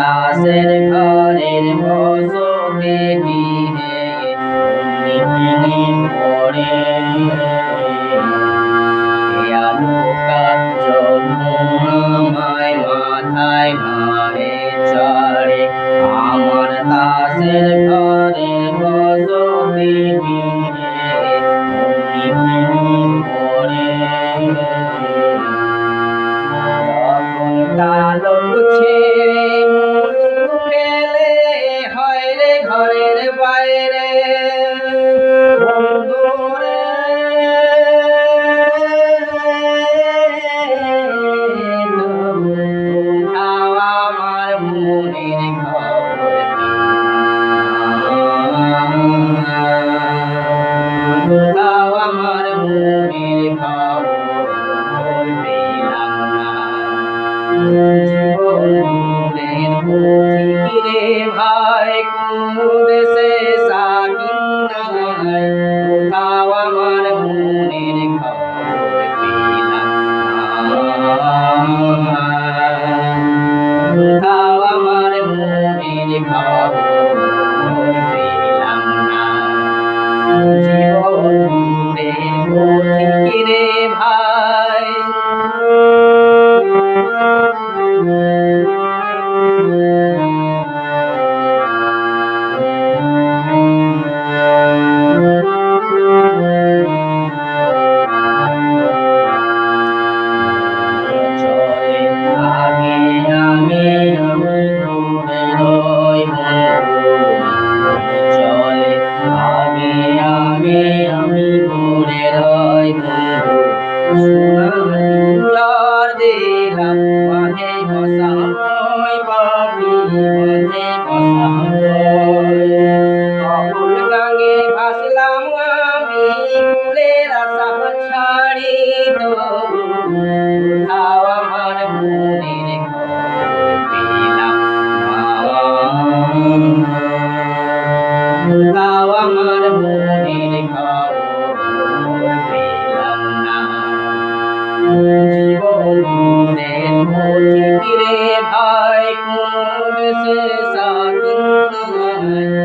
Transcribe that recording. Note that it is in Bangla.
তাসের ঘরের বসতি ভেঙে পড়ে আলো কাঞ্চন আমায় মাথায় ভারে চড়ে আমার তাসের ঘরের বসতি ভেঙে পড়ে তালক ছেড়ে মুলুক ফেলে হয় রে ঘরের বাইরে বন্ধুরে কোথাও আমার মনের খবর কোথাও আমার মনের খবর পেলাম না জীবনের পথিক রে ভাই কোন দেশে সাকিন নাই কোথাও আমার মনের খবর পেলাম না কোথাও আমার মনের খবর পেলাম না জীবনের পথিক রে ভাই আমি ঘুরে রই বন্ধু সোনার দিলাম মাঝে বসা হয় পাখি মাঝে বসা হয় অকুল গাঙে ভাসলাম আমি ফুলের আশা ছাড়ি তো কোথাও আমার মনের খবর পেলাম কোথাও আমার মনের খবর পেলাম না জীবনের পথিক রে ভাই কোন দেশে সাকিন নাই